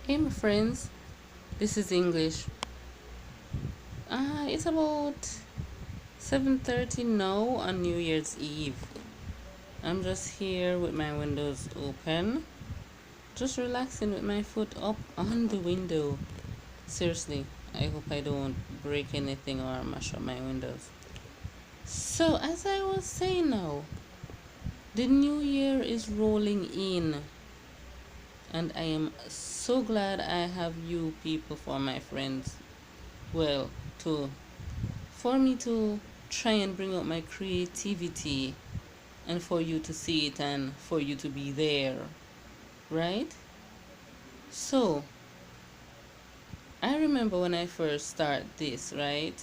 Hey, my friends, this is English. It's about 7:30 now on New Year's Eve. I'm just here with my windows open, just relaxing with my foot up on the window. Seriously, I hope I don't break anything or mash up my windows. So, as I was saying now, the new year is rolling in, and I am so glad I have you people for my friends. Well, to for me to try and bring out my creativity and for you to see it and for you to be there, right? So, I remember when I first started this, right?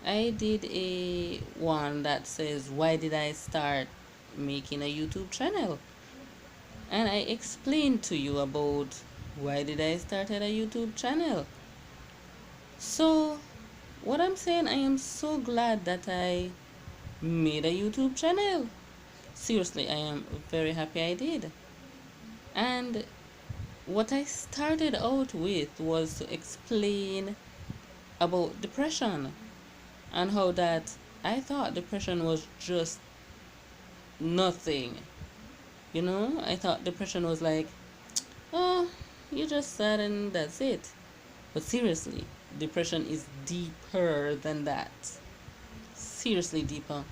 I did a one that says, why did I start making a YouTube channel? And I explained to you about why did I start a YouTube channel. So, what I'm saying, I am so glad that I made a YouTube channel. Seriously, I am very happy I did. And what I started out with was to explain about depression and how that I thought depression was just nothing. I thought depression was like, oh, you just sad and that's it. But seriously, depression is deeper than that. Seriously, deeper.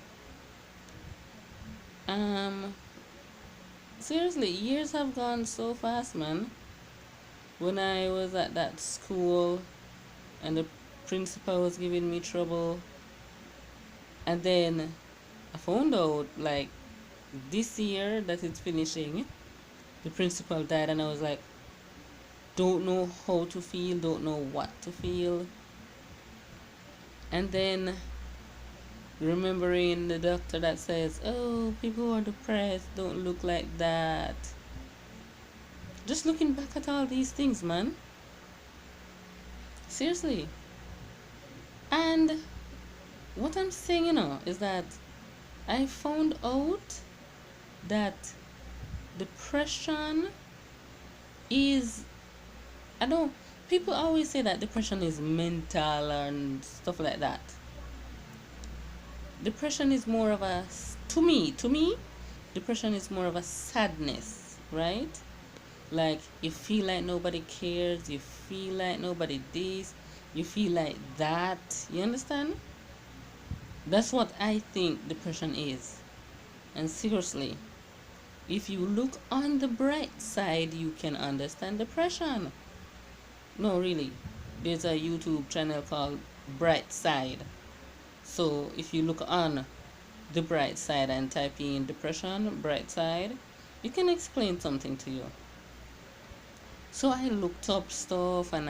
Um, Seriously, years have gone so fast, man. When I was at that school and the principal was giving me trouble, and then I found out like this year that it's finishing, the principal died, and I was like, don't know how to feel, don't know what to feel. And then remembering the doctor that says, oh, people who are depressed don't look like that. Just looking back at all these things, man. Seriously. And what I'm saying, is that I found out that depression is, I don't, people always say that depression is mental and stuff like that. Depression is more of a, to me, depression is more of a sadness, right? Like you feel like nobody cares, you feel like nobody this, you feel like that. You understand? That's what I think depression is. And seriously, if you look on the bright side, you can understand depression. No, really. There's a YouTube channel called Bright Side. So if you look on the bright side and type in depression, bright side, it can explain something to you. So I looked up stuff and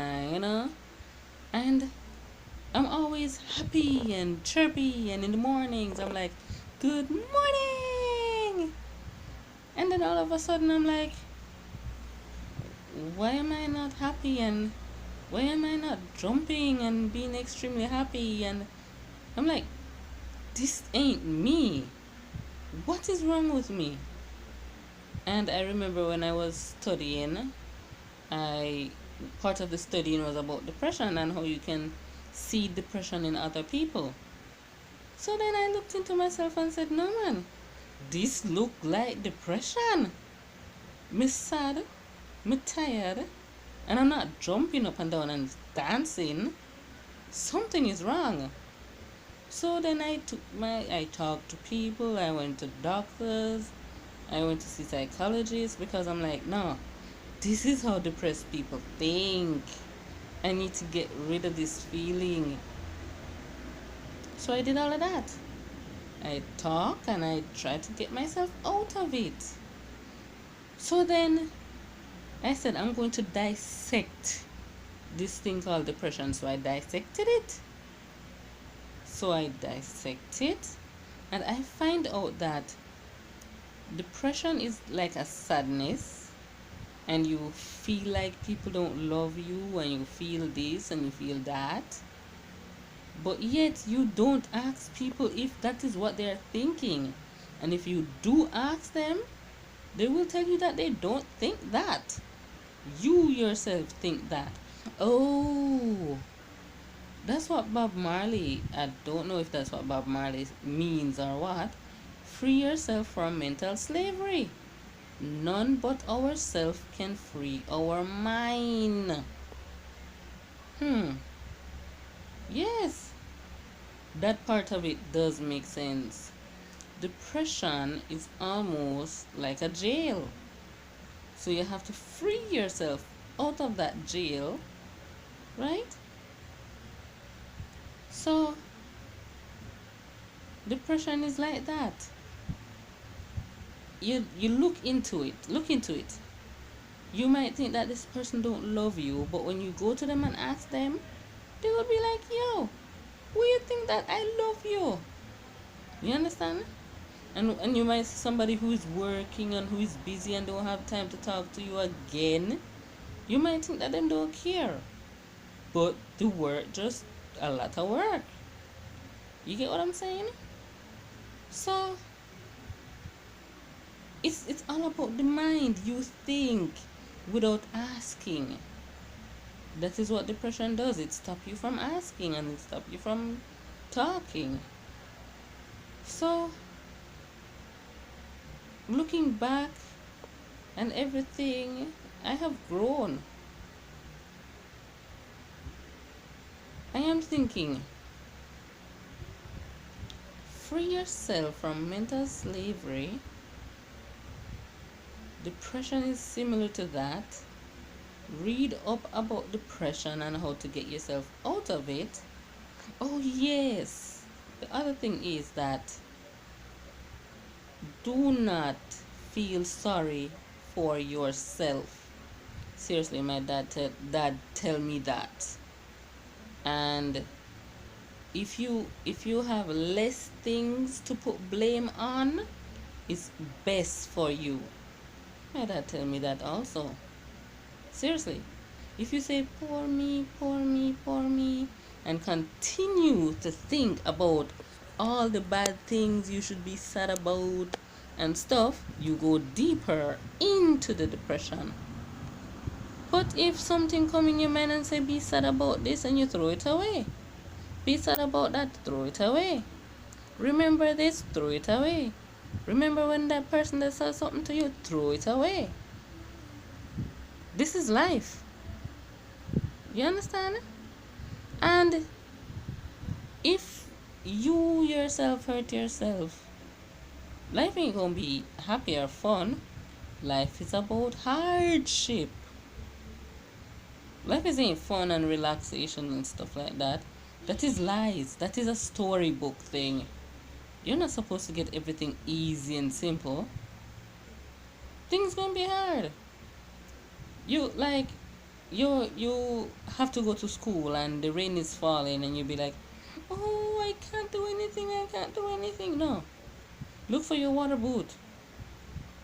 and I'm always happy and chirpy. And in the mornings, I'm like, good morning. And then all of a sudden, I'm like, why am I not happy? And why am I not jumping and being extremely happy? And I'm like, this ain't me. What is wrong with me? And I remember when I was studying, I part of the studying was about depression and how you can see depression in other people. So then I looked into myself and said, no man, this look like depression. Me sad, me tired, and I'm not jumping up and down and dancing. Something is wrong. So then I talked to people, I went to doctors, I went to see psychologists because I'm like, no, this is how depressed people think. I need to get rid of this feeling. So I did all of that. I talk and I try to get myself out of it. So then I said, I'm going to dissect this thing called depression. So I dissected it. So I dissect it, and I find out that depression is like a sadness, and you feel like people don't love you, and you feel this and you feel that, but yet you don't ask people if that is what they're thinking. And if you do ask them, they will tell you that they don't think that. You yourself think that. Oh, that's what Bob Marley, I don't know if that's what Bob Marley means or what. Free yourself from mental slavery. None but ourselves can free our mind. Hmm. Yes, that part of it does make sense. Depression is almost like a jail. So you have to free yourself out of that jail, right? So depression is like that. You look into it. Look into it. You might think that this person don't love you, but when you go to them and ask them, they will be like, "Yo, who you think that I love you?" You understand? And you might see somebody who is working and who is busy and don't have time to talk to you again. You might think that them don't care, but the work just a lot of work. You get what I'm saying? So it's all about the mind. You think without asking. That is what depression does. It stops you from asking and it stops you from talking. So looking back and everything, I have grown. I am thinking, free yourself from mental slavery. Depression is similar to that. Read up about depression and how to get yourself out of it. Oh, yes. The other thing is that do not feel sorry for yourself. Seriously, my dad tell me that. And if you have less things to put blame on, it's best for you. My dad tell me that also. Seriously, if you say poor me, poor me, poor me, and continue to think about all the bad things you should be sad about and stuff, you go deeper into the depression. But if something come in your mind and say be sad about this and you throw it away, be sad about that, throw it away. Remember this, throw it away. Remember when that person that said something to you, throw it away. This is life. You understand? And if you yourself hurt yourself, life ain't gonna be happy or fun. Life is about hardship. Life isn't fun and relaxation and stuff like that. That is lies. That is a storybook thing. You're not supposed to get everything easy and simple. Things gonna be hard. You like you have to go to school and the rain is falling and you'll be like, oh, I can't do anything, I can't do anything. No. Look for your water boot.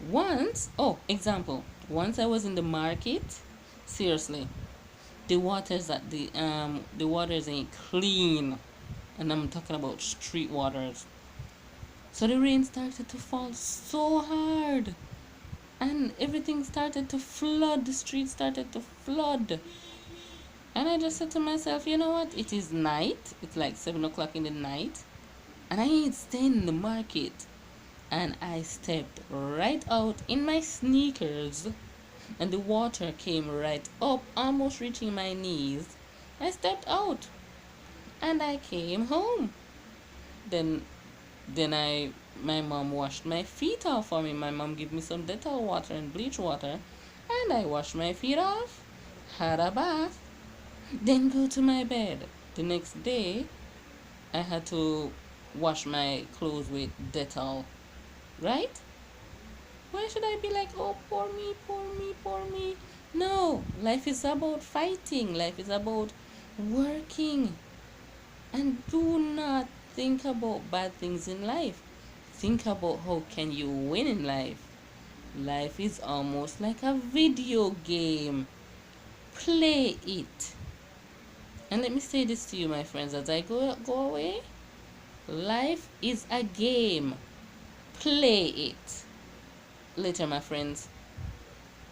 Once I was in the market, seriously, the waters ain't clean. And I'm talking about street waters. So the rain started to fall so hard. And everything started to flood. The street started to flood. And I just said to myself, you know what? It is night. It's like 7 o'clock in the night. And I ain't staying in the market. And I stepped right out in my sneakers. And the water came right up, almost reaching my knees. I stepped out. And I came home. Then my mom washed my feet off for me. My mom gave me some Dettol water and bleach water. And I washed my feet off. Had a bath. Then go to my bed. The next day, I had to wash my clothes with Dettol. Right? Why should I be like, oh, poor me, poor me, poor me? No, life is about fighting. Life is about working. And do not think about bad things in life. Think about how can you win in life. Life is almost like a video game. Play it. And let me say this to you, my friends, as I go away. Life is a game. Play it. Later, my friends.